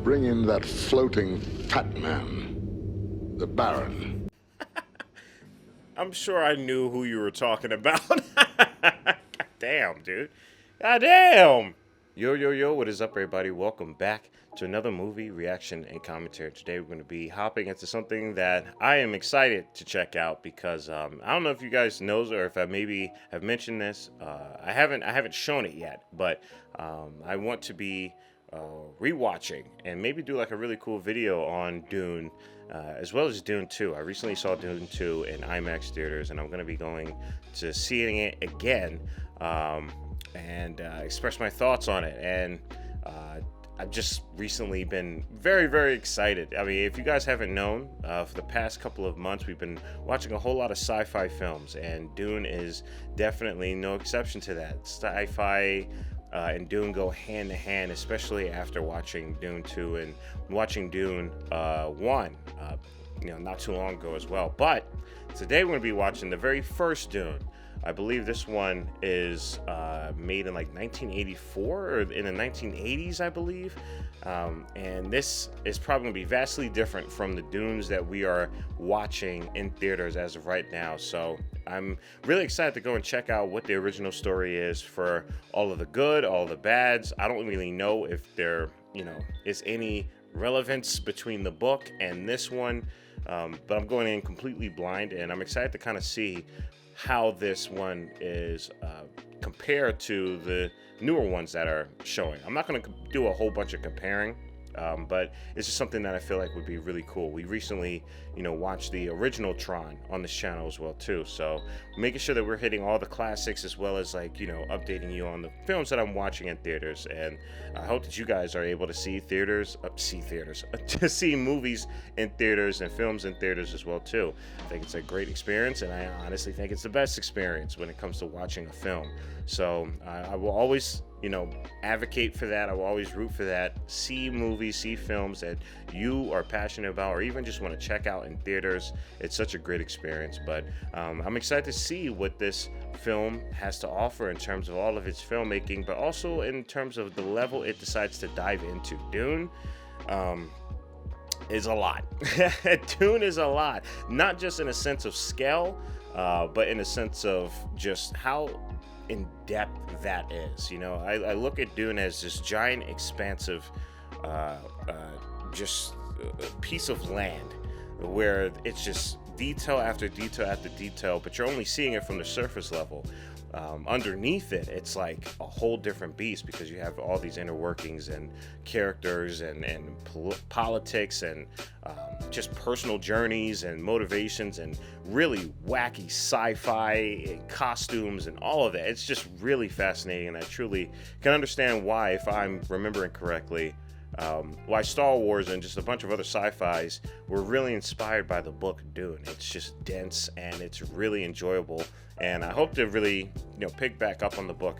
Bring in that floating fat man, the Baron. I'm sure I knew who you were talking about. God damn, dude. God damn. Yo, yo, yo, what is up, everybody? Welcome back to another movie reaction and commentary. Today, we're going to be hopping into something that I am excited to check out because I don't know if you guys know or if I maybe have mentioned this. I haven't shown it yet, but I want to be rewatching and maybe do like a really cool video on Dune, as well as Dune 2. I recently saw Dune 2 in IMAX theaters, and I'm going to be going to seeing it again and express my thoughts on it. And I've just recently been very, very excited. I mean, if you guys haven't known, for the past couple of months, we've been watching a whole lot of sci-fi films, and Dune is definitely no exception to that. Sci-fi and Dune go hand to hand, especially after watching Dune 2 and watching Dune 1, not too long ago as well. But today we're going to be watching the very first Dune. I believe this one is made in like 1984 or in the 1980s, I believe. And this is probably going to be vastly different from the Dunes that we are watching in theaters as of right now. So I'm really excited to go and check out what the original story is, for all of the good, all of the bads. I don't really know if there, is any relevance between the book and this one. But I'm going in completely blind, and I'm excited to kind of see how this one is compared to the newer ones that are showing. I'm not going to do a whole bunch of comparing, but it's just something that I feel like would be really cool. We recently, watched the original Tron on this channel as well too. So making sure that we're hitting all the classics, as well as updating you on the films that I'm watching in theaters. And I hope that you guys are able to see to see movies in theaters and films in theaters as well too. I think it's a great experience, and I honestly think it's the best experience when it comes to watching a film. So I will always advocate for that. I will always root for that. See movies, see films that you are passionate about, or even just want to check out in theaters. It's such a great experience. But I'm excited to see what this film has to offer in terms of all of its filmmaking, but also in terms of the level it decides to dive into. Dune is a lot. Dune is a lot, not just in a sense of scale, but in a sense of just how in depth that is. I look at Dune as this giant, expansive, just piece of land where it's just detail after detail after detail, but you're only seeing it from the surface level. Underneath it, it's like a whole different beast, because you have all these inner workings and characters and politics and just personal journeys and motivations and really wacky sci-fi and costumes and all of that. It's just really fascinating, and I truly can understand why, if I'm remembering correctly, why Star Wars and just a bunch of other sci-fis were really inspired by the book Dune. It's just dense and it's really enjoyable, and I hope to really pick back up on the book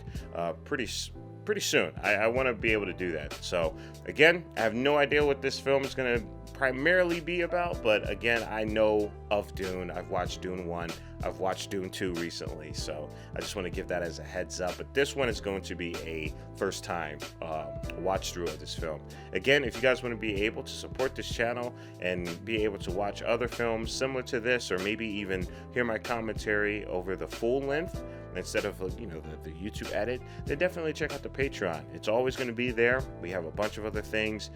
pretty soon. I want to be able to do that. So again, I have no idea what this film is going to primarily be about, but again, I know of Dune. I've watched Dune 1. I've watched Dune 2 recently, so I just want to give that as a heads up. But this one is going to be a first time watch through of this film. Again, if you guys want to be able to support this channel and be able to watch other films similar to this, or maybe even hear my commentary over the full length instead of the YouTube edit, then definitely check out the Patreon. It's always going to be there. We have a bunch of other things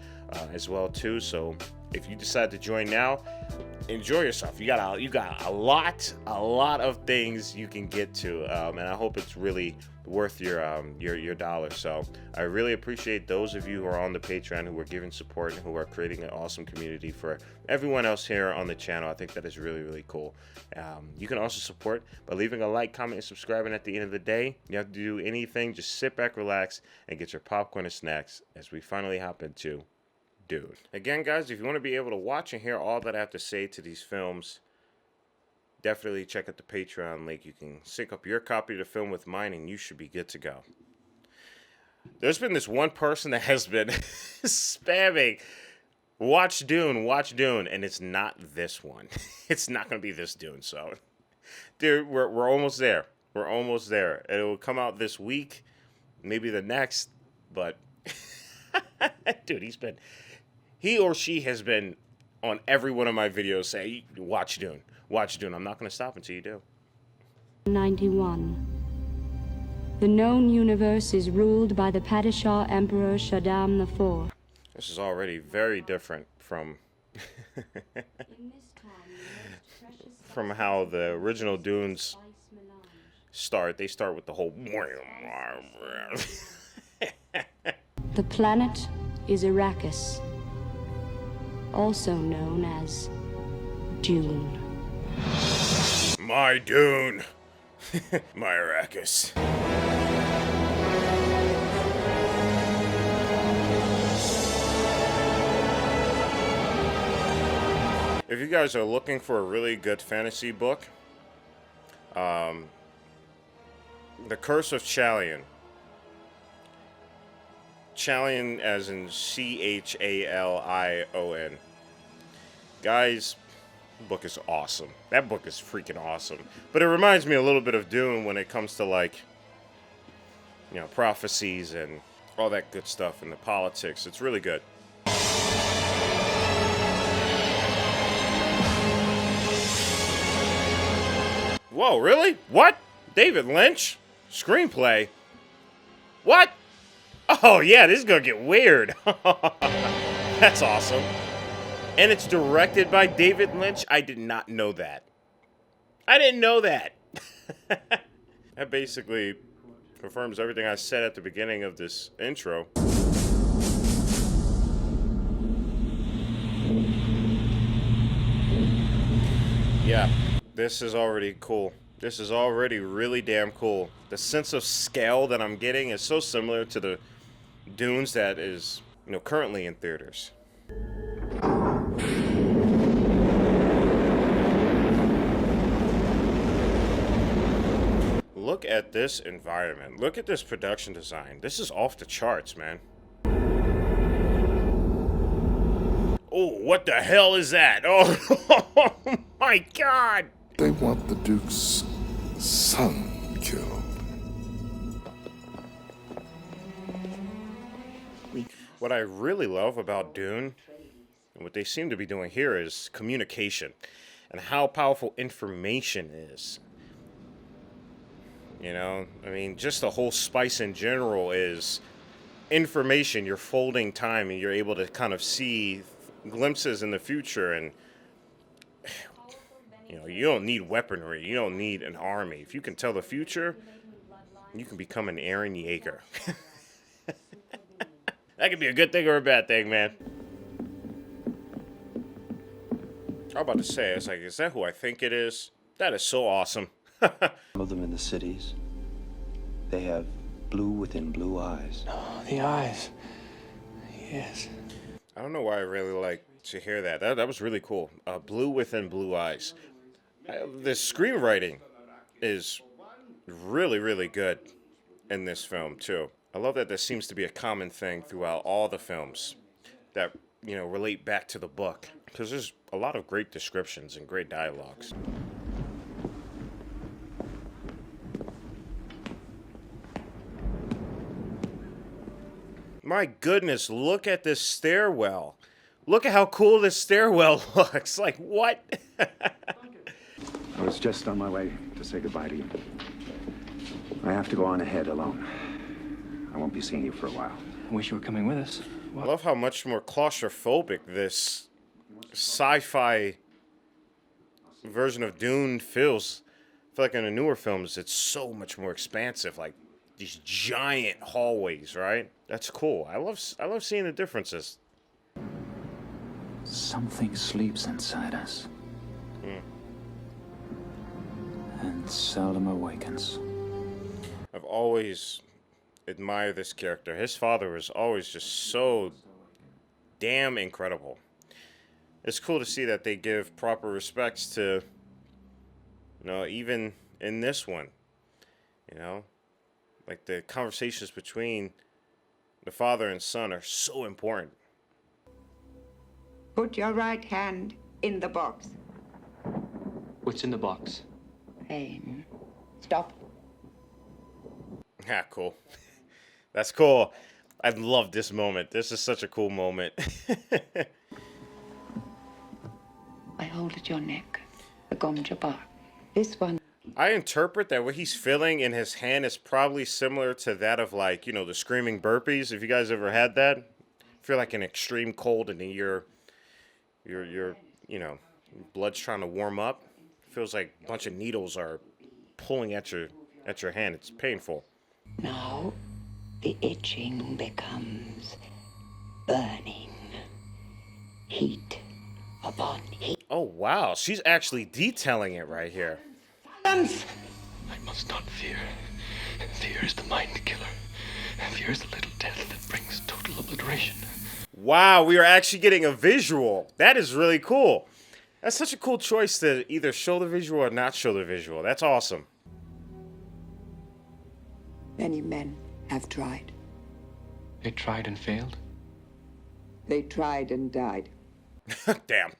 as well too. So if you decide to join now, enjoy yourself. You got a lot of things you can get to, and I hope it's really worth your dollar. So I really appreciate those of you who are on the Patreon, who are giving support and who are creating an awesome community for everyone else here on the channel. I think that is really, really cool. You can also support by leaving a like, comment, and subscribing. At the end of the day, you have to do anything. Just sit back, relax, and get your popcorn and snacks as we finally hop into Dune. Again, guys, if you want to be able to watch and hear all that I have to say to these films, definitely check out the Patreon link. You can sync up your copy of the film with mine, and you should be good to go. There's been this one person that has been spamming, watch Dune, and it's not this one. It's not going to be this Dune. So, dude, we're almost there. We're almost there. It will come out this week, maybe the next, but dude, He or she has been on every one of my videos saying, watch Dune. Watch Dune. I'm not going to stop until you do. 91. The known universe is ruled by the Padishah Emperor Shaddam IV. This is already very different from from how the original Dunes start. They start with the whole... The planet is Arrakis, also known as Dune. My Dune. My Arrakis. If you guys are looking for a really good fantasy book, The Curse of Chalion. Chalion as in Chalion. Guys, the book is awesome. That book is freaking awesome. But it reminds me a little bit of Dune when it comes to, like, you know, prophecies and all that good stuff and the politics. It's really good. Whoa, really? What? David Lynch? Screenplay? What? Oh, yeah, this is gonna get weird. That's awesome. And it's directed by David Lynch? I did not know that. I didn't know that. That basically confirms everything I said at the beginning of this intro. Yeah. This is already cool. This is already really damn cool. The sense of scale that I'm getting is so similar to the Dunes that is, you know, currently in theaters. Look at this environment. Look at this production design. This is off the charts, man. Oh, what the hell is that? Oh, oh my God. They want the Duke's son killed. What I really love about Dune, and what they seem to be doing here, is communication and how powerful information is. You know, I mean, just the whole spice in general is information. You're folding time and you're able to kind of see glimpses in the future. And, you know, you don't need weaponry. You don't need an army. If you can tell the future, you can become an Aaron Yeager. That could be a good thing or a bad thing, man. I'm about to say, it's like, is that who I think it is? That is so awesome. Some of them in the cities, they have blue within blue eyes. Oh, the eyes. Yes. I don't know why I really like to hear that. That was really cool. Blue within blue eyes. The screenwriting is really, really good in this film, too. I love that there seems to be a common thing throughout all the films that, you know, relate back to the book. Because there's a lot of great descriptions and great dialogues. My goodness, look at this stairwell. Look at how cool this stairwell looks. Like, what? I was just on my way to say goodbye to you. I have to go on ahead alone. I won't be seeing you for a while. I wish you were coming with us. I love how much more claustrophobic this sci-fi version of Dune feels. I feel like in the newer films, it's so much more expansive. Like, these giant hallways, right? That's cool. I love seeing the differences. Something sleeps inside us. And seldom awakens. I've always admired this character. His father was always just so damn incredible. It's cool to see that they give proper respects to, you know, even in this one, you know, like the conversations between the father and son are so important. Put your right hand in the box. What's in the box? Pain. Stop. Yeah, cool. That's cool. I love this moment. This is such a cool moment. hold at your neck. The gom jabbar. This one. I interpret that what he's feeling in his hand is probably similar to that of, like, you know, the screaming burpees. If you guys ever had that, feel like an extreme cold and then your you know, blood's trying to warm up. Feels like a bunch of needles are pulling at your hand. It's painful. Now, the itching becomes burning. Heat upon heat. Oh wow, she's actually detailing it right here. I must not fear. Fear is the mind killer. Fear is the little death that brings total obliteration. Wow, we are actually getting a visual. That is really cool. That's such a cool choice to either show the visual or not show the visual. That's awesome. Many men have tried. They tried and failed. They tried and died. Damn.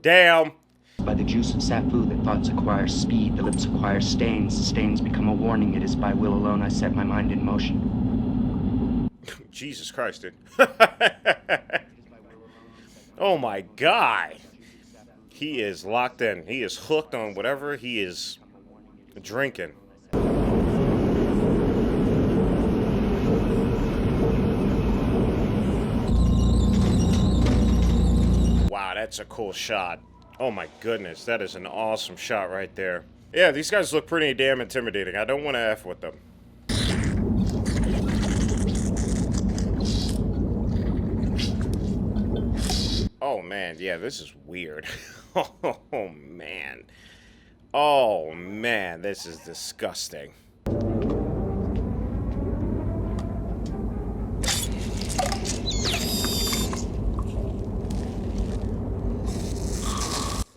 Damn. By the juice of safu, the thoughts acquire speed, the lips acquire stains, the stains become a warning. It is by will alone I set my mind in motion. Jesus Christ, dude. Oh my God. He is locked in. He is hooked on whatever he is drinking. Wow, that's a cool shot. Oh my goodness, that is an awesome shot right there. Yeah, these guys look pretty damn intimidating. I don't want to F with them. Oh man, yeah, this is weird. Oh man. Oh man, this is disgusting.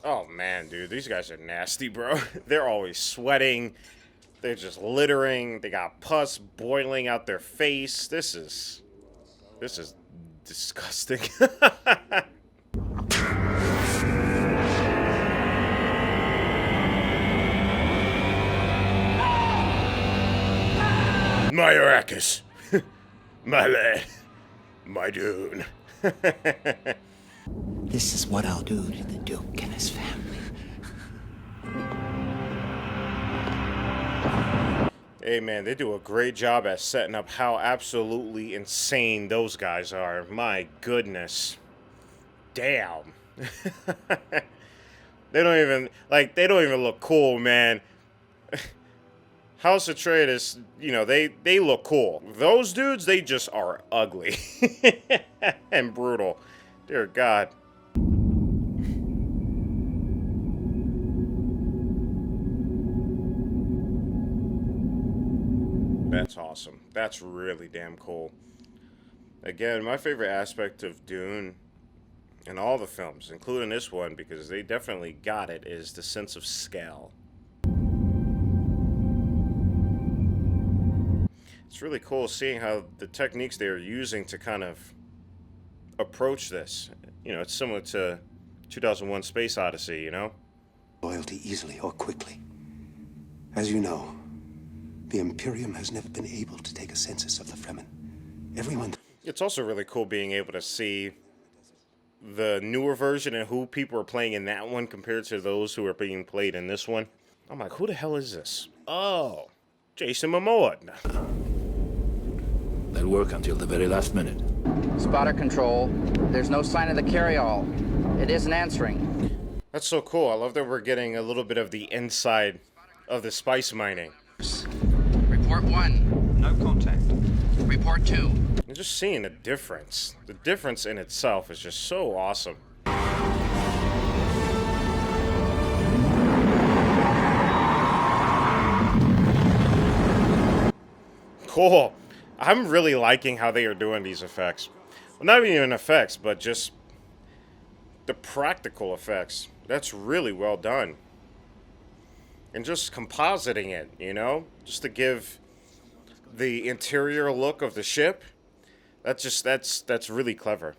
Oh man, dude, these guys are nasty, bro. They're always sweating. They're just littering. They got pus boiling out their face. This is disgusting. My Arrakis. My lad. My Dune. This is what I'll do to the Duke and his family. Hey man, they do a great job at setting up how absolutely insane those guys are. My goodness. Damn. They don't even look cool, man. House Atreides, you know, they look cool. Those dudes, they just are ugly and brutal. Dear God. That's awesome. That's really damn cool. Again, my favorite aspect of Dune and all the films, including this one, because they definitely got it, is the sense of scale. It's really cool seeing how the techniques they're using to kind of approach this. You know, it's similar to 2001 Space Odyssey, you know? Loyalty easily or quickly. As you know, the Imperium has never been able to take a census of the Fremen. Everyone... It's also really cool being able to see the newer version and who people are playing in that one compared to those who are being played in this one. I'm like, who the hell is this? Oh, Jason Momoa. They'll work until the very last minute. Spotter control. There's no sign of the carryall. It isn't answering. That's so cool. I love that we're getting a little bit of the inside of the spice mining. Report 1. No contact. Report 2. And just seeing the difference. The difference in itself is just so awesome. Cool. I'm really liking how they are doing these effects. Well, not even effects, but just the practical effects. That's really well done. And just compositing it, you know? Just to give the interior look of the ship. That's really clever.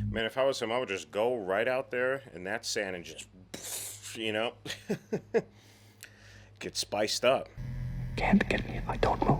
Man, if I was him, I would just go right out there in that sand and just, you know, get spiced up. Can't get me if I don't move.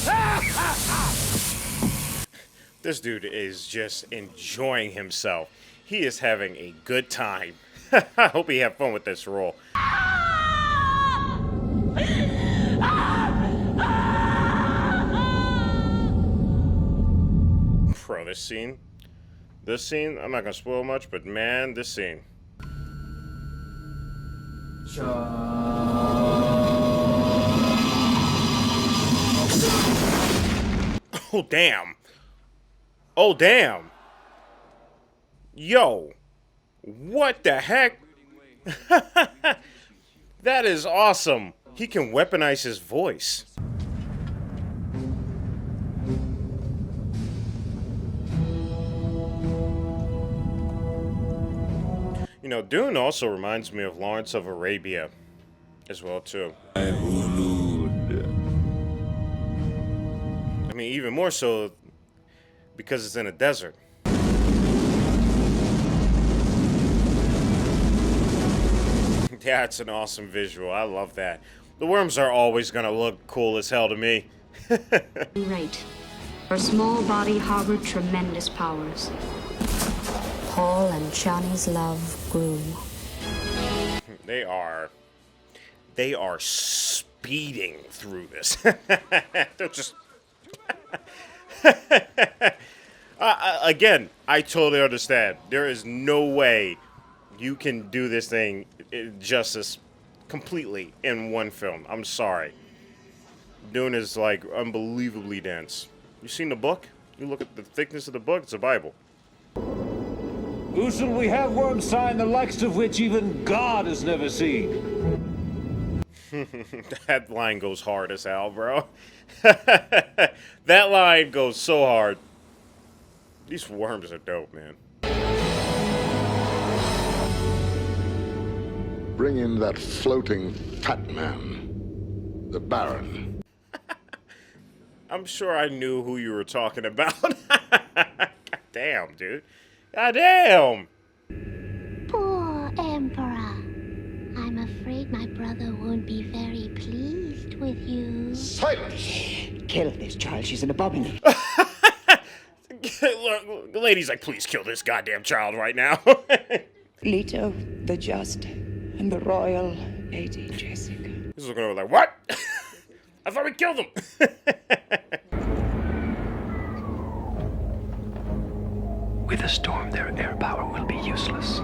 This dude is just enjoying himself. He is having a good time. I hope he had fun with this role. Bro, this scene, I'm not gonna spoil much, but man, this scene. Oh, damn. Oh, damn. Yo. What the heck? That is awesome. He can weaponize his voice. You know, Dune also reminds me of Lawrence of Arabia as well, too. I mean, even more so because it's in a desert. Yeah, it's an awesome visual. I love that. The worms are always gonna look cool as hell to me. Right. Her small body harbored tremendous powers. Paul and Shani's love grew. They are speeding through this. They're just... Again, I totally understand. There is no way you can do this thing justice completely in one film. I'm sorry. Dune is like unbelievably dense. You seen the book? You look at the thickness of the book, it's a Bible. Who shall we have worm sign the likes of which even God has never seen? That line goes hard as hell, bro. That line goes so hard. These worms are dope, man. Bring in that floating fat man, the Baron. I'm sure I knew who you were talking about. God damn, dude. God damn. Poor Emperor. I'm afraid my brother won't be very pleased with you. Silence! Kill this child. She's an abomination. Look, the lady's like, please kill this goddamn child right now. Leto, the Just, and the Royal Lady Jessica. He's looking over like, what? I thought we killed him. With a storm, their air power will be useless.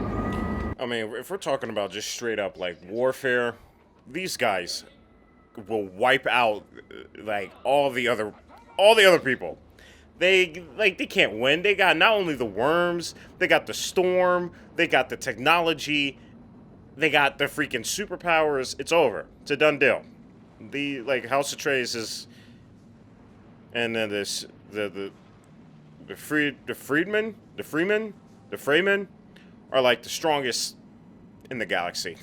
I mean, if we're talking about just straight up like warfare, these guys will wipe out like all the other people. They can't win. They got not only the worms, they got the storm, they got the technology, they got the freaking superpowers. It's over. It's a done deal. The House Atreides is, and then the Freemen are like the strongest in the galaxy.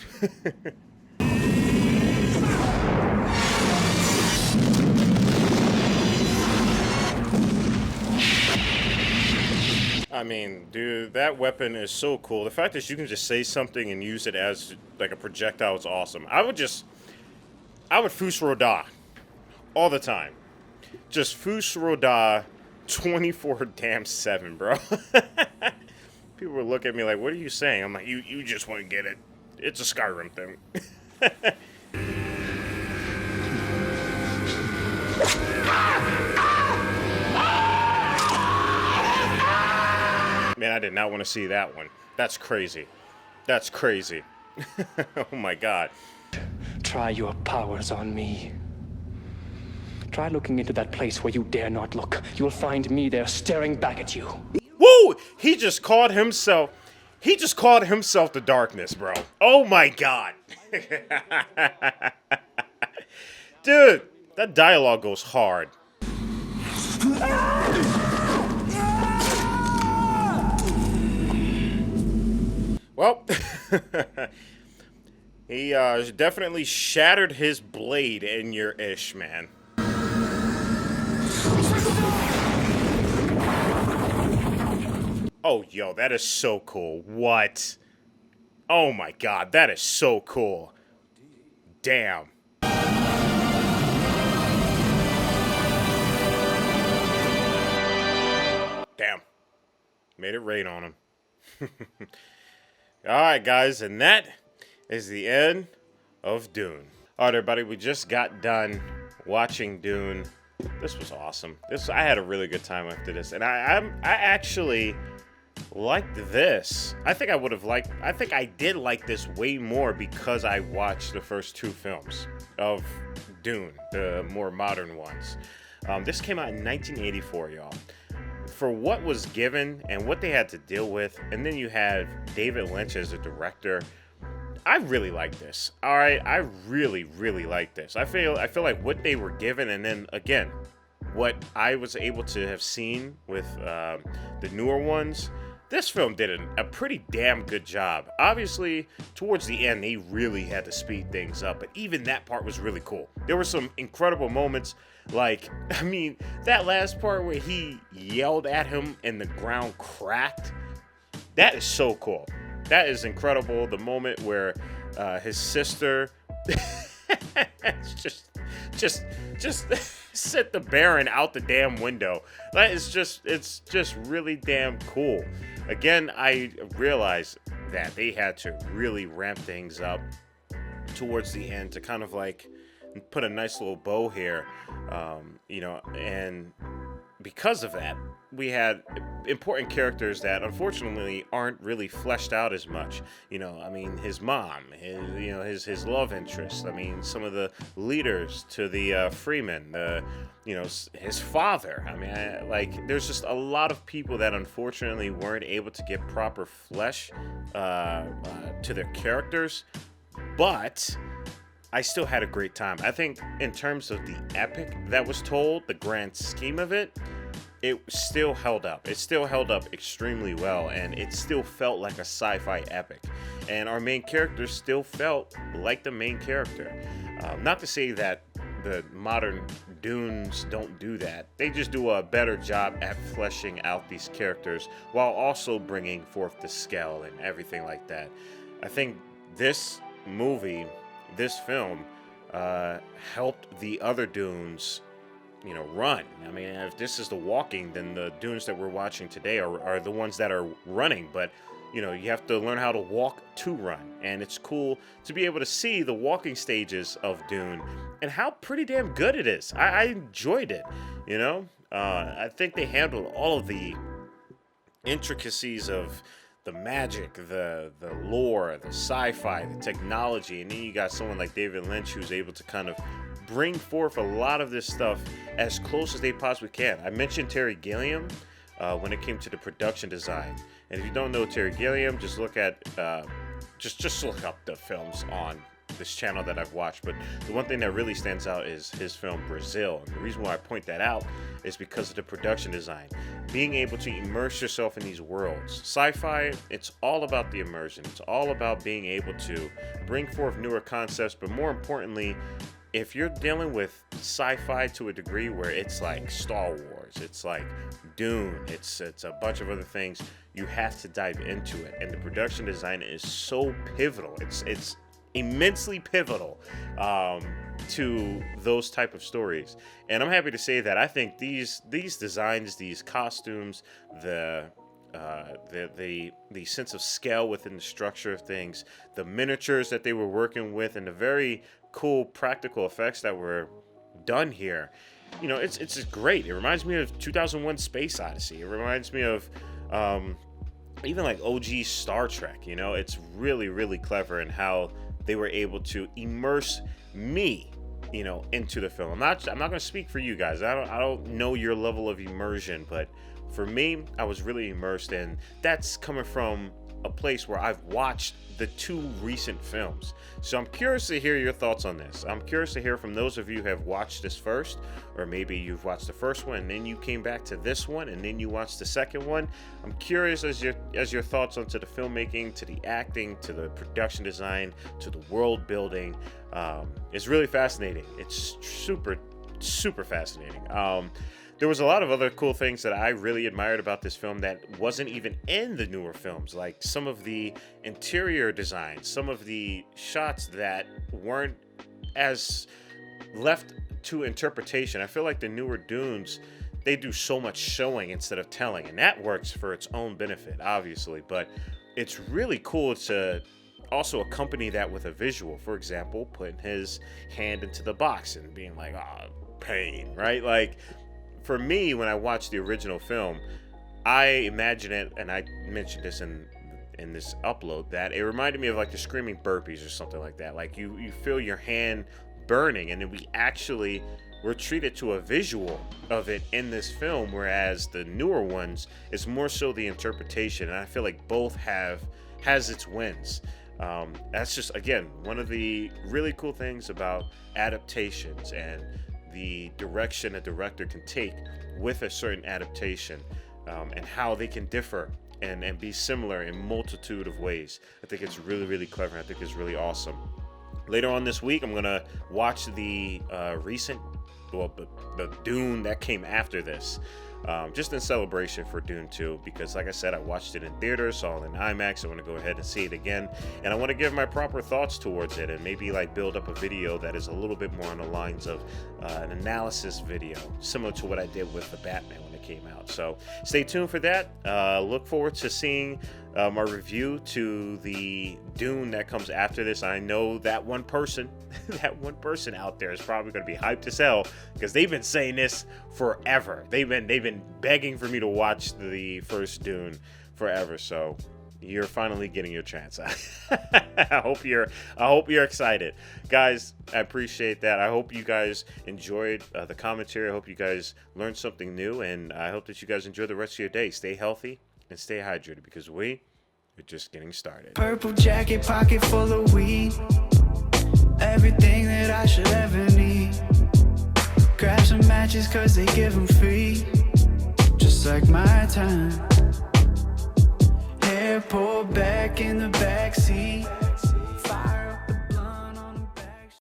I mean, dude, that weapon is so cool. The fact that you can just say something and use it as like a projectile is awesome. I would Fus Roda all the time. Just Fus Roda 24/7, bro. People would look at me like, what are you saying? I'm like, you just won't get it. It's a Skyrim thing. Man, I did not want to see that one. That's crazy. That's crazy. Oh my god. Try your powers on me. Try looking into that place where you dare not look. You will find me there staring back at you. Woo! He just called himself the darkness, bro. Oh my god. Dude, that dialogue goes hard. Well, he definitely shattered his blade in your ish, man. Oh, yo, that is so cool. What? Oh my god, that is so cool. Damn. Made it rain on him. All right, guys, and that is the end of Dune. All right, everybody, we just got done watching Dune. This was awesome. I had a really good time after this, and I actually liked this. I think I did like this way more because I watched the first two films of Dune, the more modern ones. This came out in 1984, y'all. For what was given and what they had to deal with, and then you had David Lynch as a director. I really like this. All right, I really, really like this. I feel like what they were given, and then again, what I was able to have seen with the newer ones. This film did a pretty damn good job. Obviously, towards the end, they really had to speed things up, but even that part was really cool. There were some incredible moments, like, I mean, that last part where he yelled at him and the ground cracked. That is so cool. That is incredible. The moment where his sister just sent the Baron out the damn window. That is it's just really damn cool. Again, I realized that they had to really ramp things up towards the end to kind of like put a nice little bow here, and because of that, we had important characters that unfortunately aren't really fleshed out as much. I mean, his mom, his love interest. I mean, some of the leaders to the Freeman, his father. I mean, there's just a lot of people that unfortunately weren't able to get proper flesh to their characters, but I still had a great time. I think in terms of the epic that was told, the grand scheme of it, it still held up. It still held up extremely well, and it still felt like a sci-fi epic. And our main character still felt like the main character. Not to say that the modern Dunes don't do that. They just do a better job at fleshing out these characters while also bringing forth the scale and everything like that. I think this movie, this film, helped the other Dunes, run. I mean, if this is the walking, then the Dunes that we're watching today are the ones that are running. But, you have to learn how to walk to run. And it's cool to be able to see the walking stages of Dune and how pretty damn good it is. I enjoyed it, I think they handled all of the intricacies of the magic, the lore, the sci-fi, the technology, and then you got someone like David Lynch who's able to kind of bring forth a lot of this stuff as close as they possibly can. I mentioned Terry Gilliam when it came to the production design, and if you don't know Terry Gilliam, just look at just look up the films on this channel that I've watched. But the one thing that really stands out is his film Brazil. And the reason why I point that out is because of the production design. Being able to immerse yourself in these worlds. Sci-fi, it's all about the immersion. It's all about being able to bring forth newer concepts, but more importantly, if you're dealing with sci-fi to a degree where it's like Star Wars, it's like Dune, it's a bunch of other things, you have to dive into it. And the production design is so pivotal. It's immensely pivotal to those type of stories. And I'm happy to say that I think these designs, these costumes, the sense of scale within the structure of things, the miniatures that they were working with, and the very cool practical effects that were done here, it's just great. It reminds me of 2001 Space Odyssey. It reminds me of even like OG Star Trek. It's really, really clever in how they were able to immerse me, into the film. I'm not going to speak for you guys. I don't know your level of immersion, but for me, I was really immersed, and that's coming from a place where I've watched the two recent films. So I'm curious to hear your thoughts on this. I'm curious to hear from those of you who have watched this first, or maybe you've watched the first one and then you came back to this one and then you watched the second one. I'm curious as your thoughts onto the filmmaking, to the acting, to the production design, to the world building. It's really fascinating. It's super, super fascinating. There was a lot of other cool things that I really admired about this film that wasn't even in the newer films, like some of the interior designs, some of the shots that weren't as left to interpretation. I feel like the newer Dunes, they do so much showing instead of telling, and that works for its own benefit, obviously. But it's really cool to also accompany that with a visual. For example, putting his hand into the box and being like, "Ah, pain," right? Like, for me, when I watched the original film, I imagine it, and I mentioned this in this upload, that it reminded me of like the screaming burpees or something like that. Like you feel your hand burning, and then we're treated to a visual of it in this film, whereas the newer ones, it's more so the interpretation, and I feel like both has its wins. That's just, again, one of the really cool things about adaptations and the direction a director can take with a certain adaptation, and how they can differ and be similar in multitude of ways. I think it's really, really clever. I think it's really awesome. Later on this week, I'm going to watch the the Dune that came after this, just in celebration for Dune 2, because like I said, I watched it in theaters, saw it in IMAX. I want to go ahead and see it again, and I want to give my proper thoughts towards it, and maybe like build up a video that is a little bit more on the lines of an analysis video, similar to what I did with the Batman when it came out. So stay tuned for that. Look forward to seeing my review to the Dune that comes after this. I know that one person out there is probably going to be hyped as hell, because they've been saying this forever. They've been begging for me to watch the first Dune forever. So you're finally getting your chance. I hope you're excited, guys. I appreciate that. I hope you guys enjoyed the commentary. I hope you guys learned something new, and I hope that you guys enjoy the rest of your day. Stay healthy and stay hydrated, because we're just getting started. Purple jacket, pocket full of weed. Everything that I should ever need. Grab some matches, cause they give them free. Just like my time. Hair pulled back in the backseat.